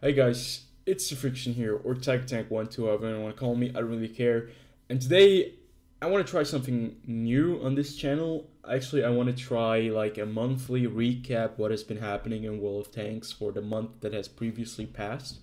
Hey guys, it's TheFrXion here, or Tank12, however you want to call me, I don't really care. And today, I want to try something new on this channel. Actually, I want to try like a monthly recap what has been happening in World of Tanks for the month that has previously passed.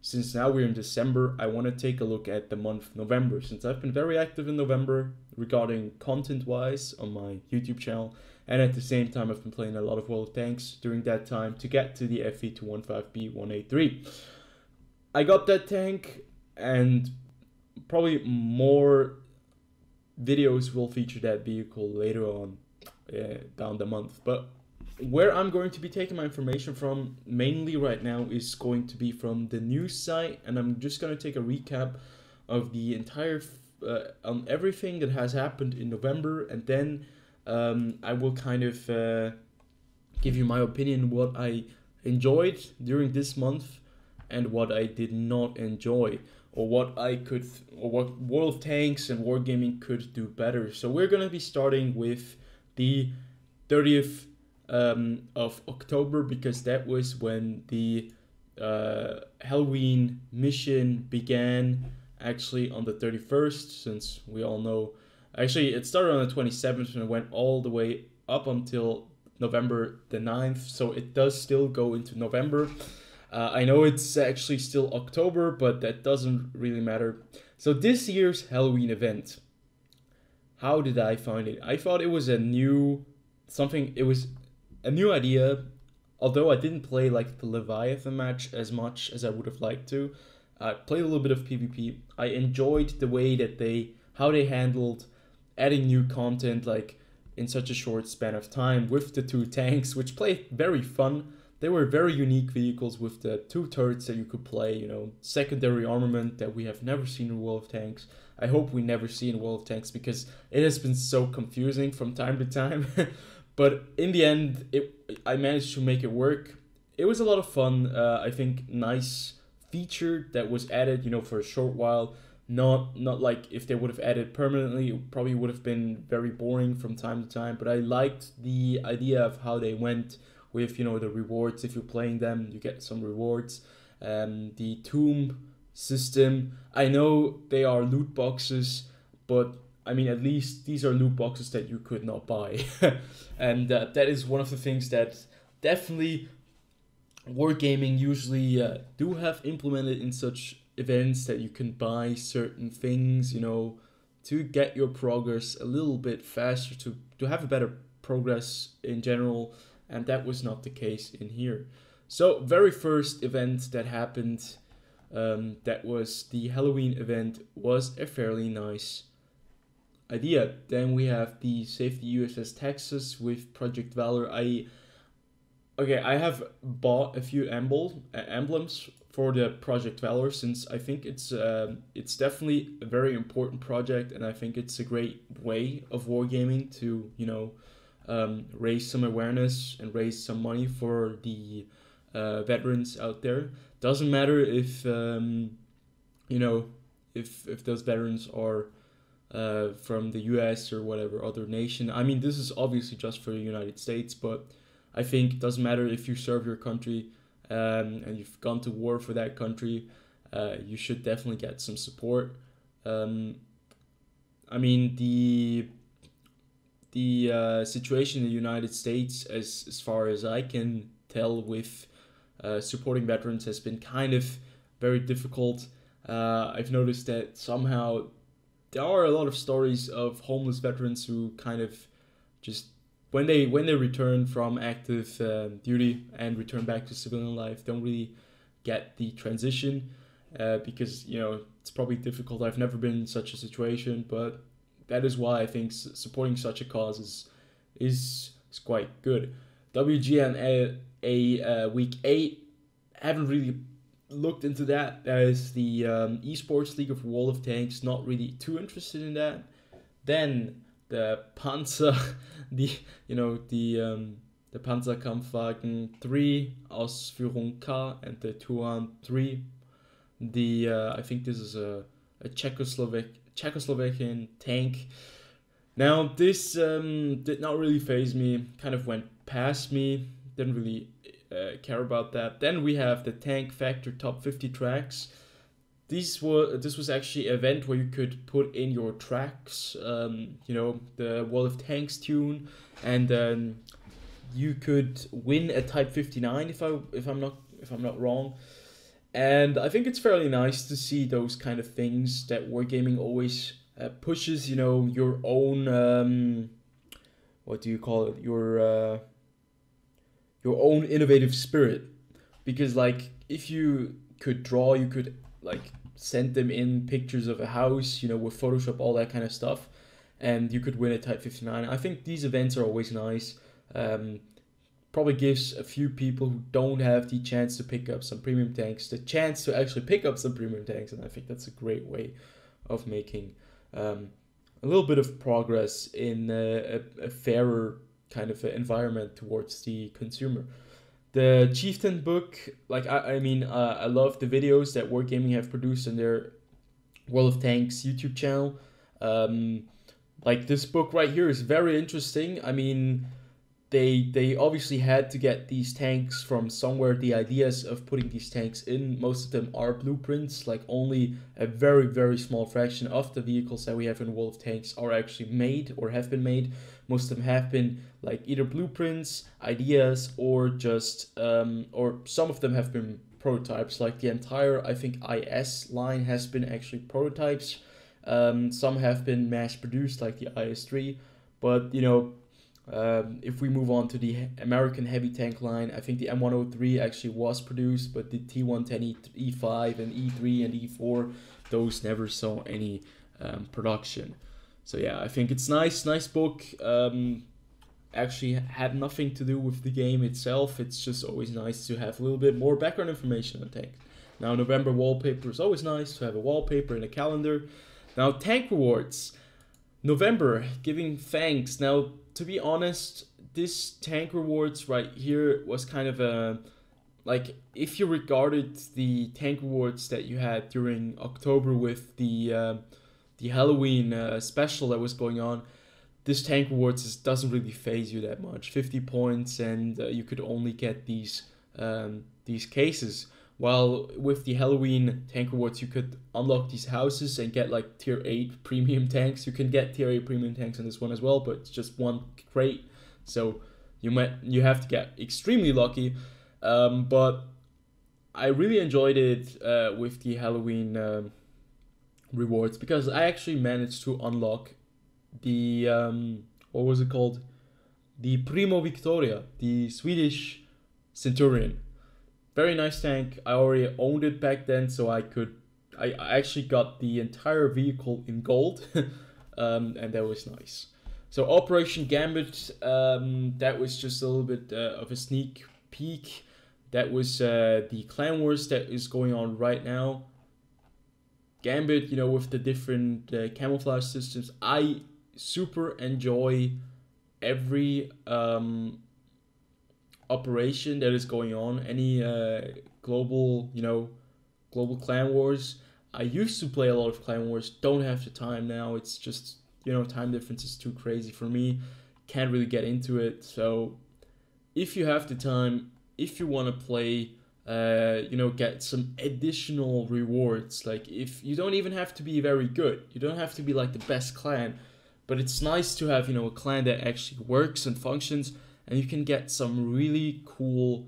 Since now we're in December, I want to take a look at the month November, since I've been very active in November regarding content-wise on my YouTube channel. And at the same time, I've been playing a lot of World of Tanks during that time to get to the FE215B183. I got that tank, and probably more videos will feature that vehicle later on down the month. But where I'm going to be taking my information from mainly right now is going to be from the news site, and I'm just going to take a recap of the entire on everything that has happened in November, and then I will kind of give you my opinion what I enjoyed during this month and what I did not enjoy, or what I could, or what World of Tanks and Wargaming could do better. So we're gonna be starting with the 30th of October, because that was when the Halloween mission began. Actually, on the 31st, since we all know. Actually, it started on the 27th and it went all the way up until November the 9th, so it does still go into November. I know it's actually still October, but that doesn't really matter. So this year's Halloween event, how did I find it? I thought it was a new it was a new idea, although I didn't play like the Leviathan match as much as I would have liked to. I played a little bit of PvP. I enjoyed the way that how they handled adding new content like in such a short span of time with the two tanks, which played very fun. They were very unique vehicles with the two turrets that you could play, you know, secondary armament that we have never seen in World of Tanks. I hope we never see in World of Tanks, because it has been so confusing from time to time. But in the end, I managed to make it work. It was a lot of fun. I think nice feature that was added, you know, for a short while. Not like if they would have added permanently, it probably would have been very boring from time to time. But I liked the idea of how they went with, you know, the rewards. If you're playing them, you get some rewards. The tomb system, I know they are loot boxes, but I mean, at least these are loot boxes that you could not buy. And that is one of the things that definitely Wargaming usually do have implemented in such events, that you can buy certain things, you know, to get your progress a little bit faster, to have a better progress in general. And that was not the case in here. So very first event that happened, that was the Halloween event, was a fairly nice idea. Then we have the Safety USS Texas with Project Valor. I have bought a few emblems for the Project Valor, since I think it's definitely a very important project, and I think it's a great way of wargaming to, you know, raise some awareness and raise some money for the veterans out there. Doesn't matter if you know, if those veterans are from the US or whatever other nation. I mean, this is obviously just for the United States, but I think it doesn't matter if you serve your country and you've gone to war for that country. You should definitely get some support. I mean, the situation in the United States, as far as I can tell, with supporting veterans has been kind of very difficult. I've noticed that somehow there are a lot of stories of homeless veterans who kind of just, when they return from active duty and return back to civilian life, don't really get the transition, because, you know, it's probably difficult. I've never been in such a situation, but that is why I think supporting such a cause is quite good. WGNA week 8, haven't really looked into that. There is the esports league of World of Tanks, not really too interested in that. Then the Panzer, the Panzerkampfwagen 3 Ausführung K and the Turan 3. I think this is a Czechoslovakian tank. Now this did not really faze me, kind of went past me, didn't really care about that. Then we have the Tank Factor Top 50 tracks. This was actually an event where you could put in your tracks, you know, the World of Tanks tune, and you could win a Type 59 if I'm not wrong. And I think it's fairly nice to see those kind of things that wargaming always pushes, you know, your own what do you call it, your own innovative spirit. Because like if you could draw, you could like send them in pictures of a house, you know, with Photoshop, all that kind of stuff, and you could win a Type 59. I think these events are always nice. Probably gives a few people who don't have the chance to pick up some premium tanks the chance to actually pick up some premium tanks, and I think that's a great way of making a little bit of progress in a fairer kind of environment towards the consumer. The Chieftain book, like I mean, I love the videos that Wargaming have produced on their World of Tanks YouTube channel. Like this book right here is very interesting. I mean, they obviously had to get these tanks from somewhere. The ideas of putting these tanks in, most of them are blueprints. Like only a very, very small fraction of the vehicles that we have in World of Tanks are actually made or have been made. Most of them have been like either blueprints, ideas, or just or some of them have been prototypes. Like the entire, I think, IS line has been actually prototypes. Some have been mass produced, like the IS-3, but you know, if we move on to the American heavy tank line, I think the M103 actually was produced, but the T110 E5 and E3 and E4, those never saw any production. So yeah, I think it's nice book. Actually had nothing to do with the game itself. It's just always nice to have a little bit more background information on tanks. Now November wallpaper is always nice to have a wallpaper in a calendar. Now tank rewards. November, giving thanks. Now, to be honest, this tank rewards right here was kind of a, like, if you regarded the tank rewards that you had during October with the Halloween special that was going on, this tank rewards doesn't really phase you that much. 50 points, and you could only get these cases. While with the Halloween tank rewards, you could unlock these houses and get like tier 8 premium tanks. You can get tier 8 premium tanks on this one as well, but it's just one crate, so you have to get extremely lucky. But I really enjoyed it with the Halloween rewards, because I actually managed to unlock the what was it called? The Primo Victoria, the Swedish Centurion. Very nice tank. I already owned it back then, so I actually got the entire vehicle in gold, and that was nice. So Operation Gambit, that was just a little bit of a sneak peek. That was the Clan Wars that is going on right now. Gambit, you know, with the different camouflage systems. I super enjoy every operation that is going on, any global Clan Wars. I used to play a lot of Clan Wars, don't have the time now. It's just, you know, time difference is too crazy for me, can't really get into it. So if you have the time, if you want to play, you know, get some additional rewards, like if you don't even have to be very good, you don't have to be like the best clan, but it's nice to have, you know, a clan that actually works and functions, and you can get some really cool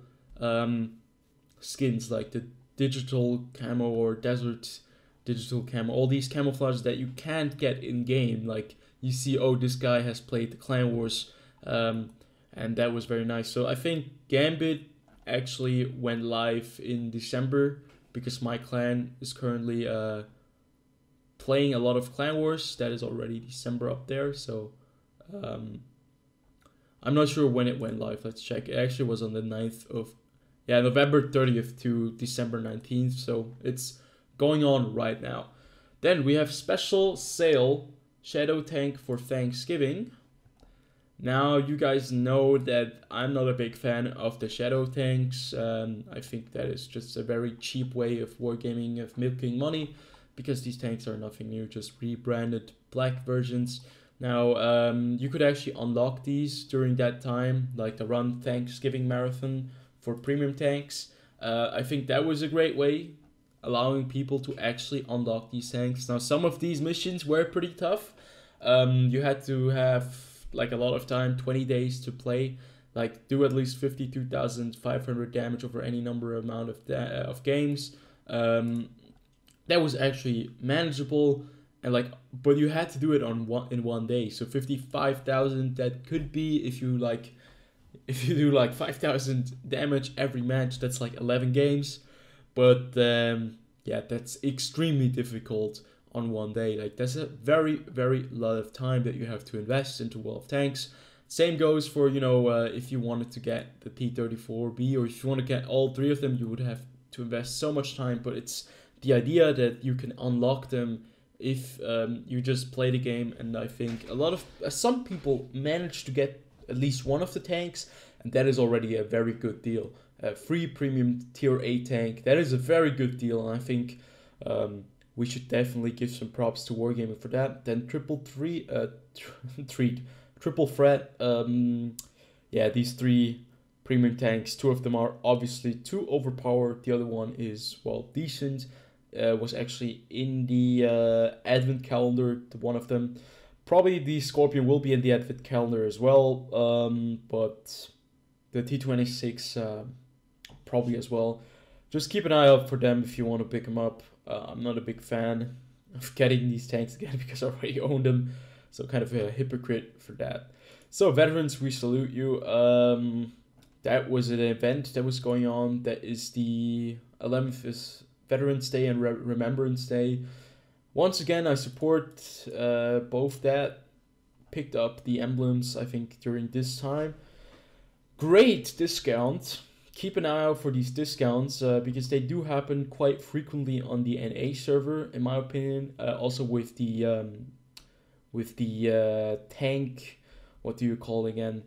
skins, like the digital camo or desert digital camo, all these camouflages that you can't get in game. Like you see, oh, this guy has played the Clan Wars, and that was very nice. So I think Gambit actually went live in December, because my clan is currently playing a lot of Clan Wars. That is already December up there, so I'm not sure when it went live. Let's check. It actually was on the 9th of, yeah, November 30th to December 19th. So it's going on right now. Then we have special sale Shadow Tank for Thanksgiving. Now you guys know that I'm not a big fan of the Shadow Tanks. I think that is just a very cheap way of wargaming, of milking money, because these tanks are nothing new, just rebranded black versions. Now, you could actually unlock these during that time, like the Run Thanksgiving Marathon for premium tanks. I think that was a great way, allowing people to actually unlock these tanks. Now, some of these missions were pretty tough. You had to have like a lot of time, 20 days to play, like do at least 52,500 damage over any number amount of games. That was actually manageable, and like, but you had to do it in 1 day. So 55,000, that could be, if you do like 5,000 damage every match, that's like 11 games. But yeah, that's extremely difficult on 1 day. Like, that's a very, very lot of time that you have to invest into World of Tanks. Same goes for, if you wanted to get the T-34B, or if you want to get all three of them, you would have to invest so much time. But it's the idea that you can unlock them if you just play the game. And I think some people manage to get at least one of the tanks, and that is already a very good deal. Free premium tier 8 tank, that is a very good deal, and I think we should definitely give some props to Wargaming for that. Then triple threat. Yeah, these 3 premium tanks, 2 of them are obviously too overpowered. The other one is, well, decent. Was actually in the advent calendar, one of them. Probably the Scorpion will be in the advent calendar as well, but the T26 probably as well. Just keep an eye out for them if you want to pick them up. I'm not a big fan of getting these tanks again because I already own them, so kind of a hypocrite for that. So veterans, we salute you. That was an event that was going on. That is the 11th is Veterans Day and Remembrance Day. Once again, I support both that. Picked up the emblems, I think, during this time. Great discount. Keep an eye out for these discounts because they do happen quite frequently on the NA server, in my opinion. Also with the tank, what do you call it again?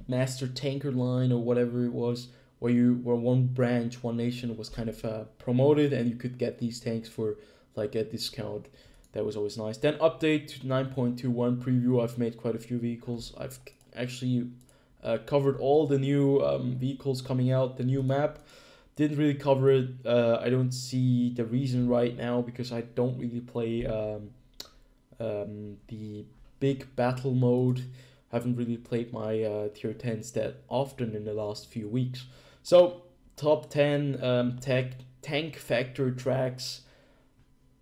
Master Tanker line or whatever it was, where one branch, one nation was kind of promoted, and you could get these tanks for like a discount. That was always nice. Then update to 9.21 preview. I've made quite a few vehicles. I've actually covered all the new vehicles coming out, the new map. Didn't really cover it. I don't see the reason right now because I don't really play the big battle mode. Haven't really played my tier 10s that often in the last few weeks. So top 10 tank factor tracks,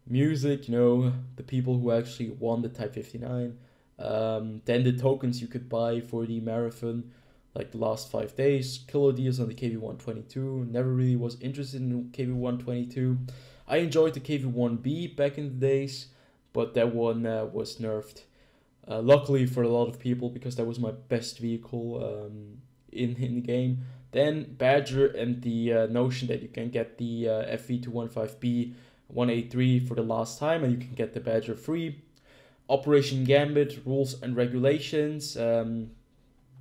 music, the people who actually won the Type 59. Then the tokens you could buy for the marathon, like the last 5 days. Killer deals on the KV-122. Never really was interested in KV-122. I enjoyed the KV-1B back in the days, but that one was nerfed. Luckily for a lot of people, because that was my best vehicle in the game. Then Badger and the notion that you can get the FV215B 183 for the last time, and you can get the Badger free. Operation Gambit rules and regulations.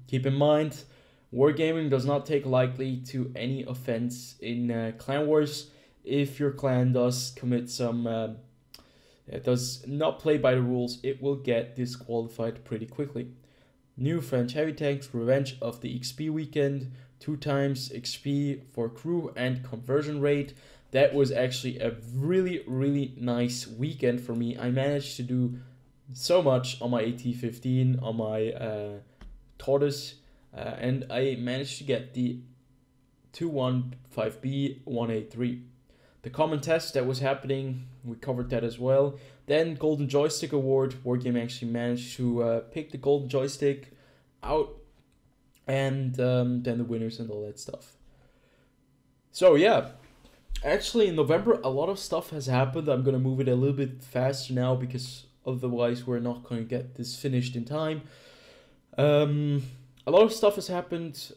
Keep in mind, Wargaming does not take lightly to any offense in Clan Wars. If your clan does commit some, does not play by the rules, it will get disqualified pretty quickly. New French heavy tanks, Revenge of the XP weekend, 2 times XP for crew and conversion rate. That was actually a really, really nice weekend for me. I managed to do so much on my AT-15, on my Tortoise, and I managed to get the 215B 183. The common test that was happening, we covered that as well. Then Golden Joystick Award, Wargaming actually managed to pick the Golden Joystick out, and then the winners and all that stuff. So yeah, actually in November a lot of stuff has happened. I'm gonna move it a little bit faster now because otherwise we're not going to get this finished in time. A lot of stuff has happened.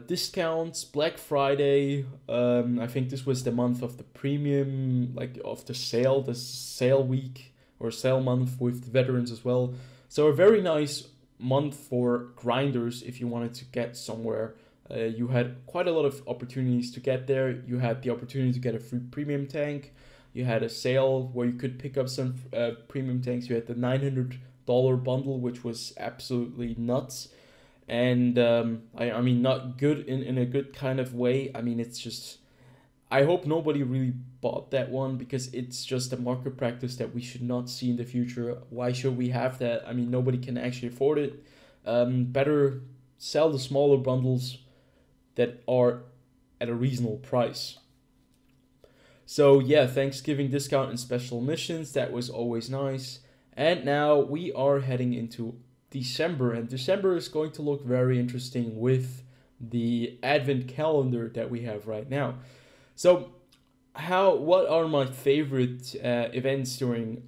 Discounts, Black Friday. I think this was the month of the premium, like of the sale week or sale month with the veterans as well. So a very nice month for grinders if you wanted to get somewhere. You had quite a lot of opportunities to get there. You had the opportunity to get a free premium tank. You had a sale where you could pick up some premium tanks. You had the $900 bundle, which was absolutely nuts. And I mean, not good in a good kind of way. I mean, it's just, I hope nobody really bought that one, because it's just a market practice that we should not see in the future. Why should we have that? I mean, nobody can actually afford it. Better sell the smaller bundles that are at a reasonable price. So yeah, Thanksgiving discount and special missions, that was always nice. And now we are heading into December, and December is going to look very interesting with the advent calendar that we have right now. So, what are my favorite events during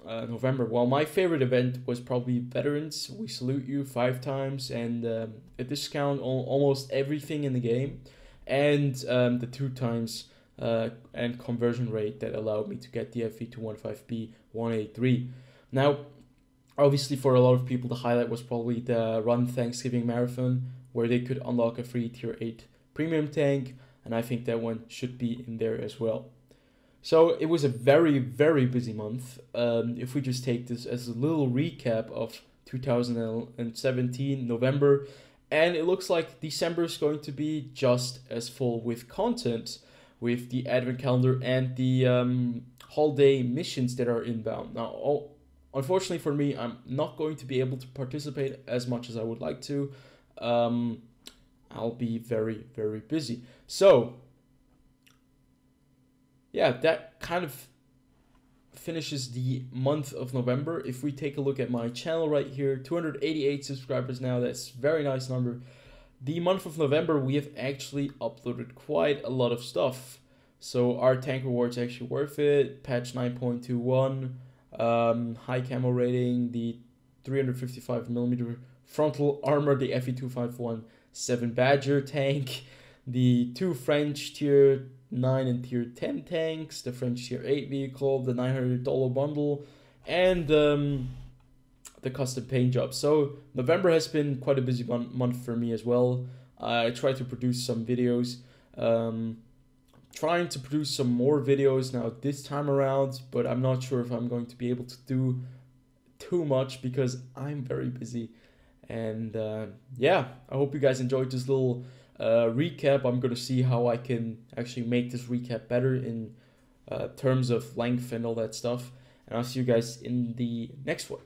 November? Well, my favorite event was probably Veterans. We salute you 5 times, and a discount on almost everything in the game, and the 2 times and conversion rate that allowed me to get the FV215B 183. Now, obviously, for a lot of people, the highlight was probably the Run Thanksgiving Marathon, where they could unlock a free Tier 8 premium tank, and I think that one should be in there as well. So it was a very, very busy month. If we just take this as a little recap of 2017 November, and it looks like December is going to be just as full with content, with the advent calendar and the holiday missions that are inbound. Now, unfortunately for me, I'm not going to be able to participate as much as I would like to. I'll be very, very busy. So, yeah, that kind of finishes the month of November. If we take a look at my channel right here, 288 subscribers now, that's a very nice number. The month of November, we have actually uploaded quite a lot of stuff. So our tank reward's actually worth it. Patch 9.21, high camo rating, the 355mm frontal armor, the FE251 7 Badger tank, the 2 French tier 9 and tier 10 tanks, the French tier 8 vehicle, the $900 bundle, and the custom paint job. So November has been quite a busy month for me as well. I tried to produce some videos, trying to produce some more videos now this time around, but I'm not sure if I'm going to be able to do too much because I'm very busy. And yeah, I hope you guys enjoyed this little recap. I'm going to see how I can actually make this recap better in terms of length and all that stuff. And I'll see you guys in the next one.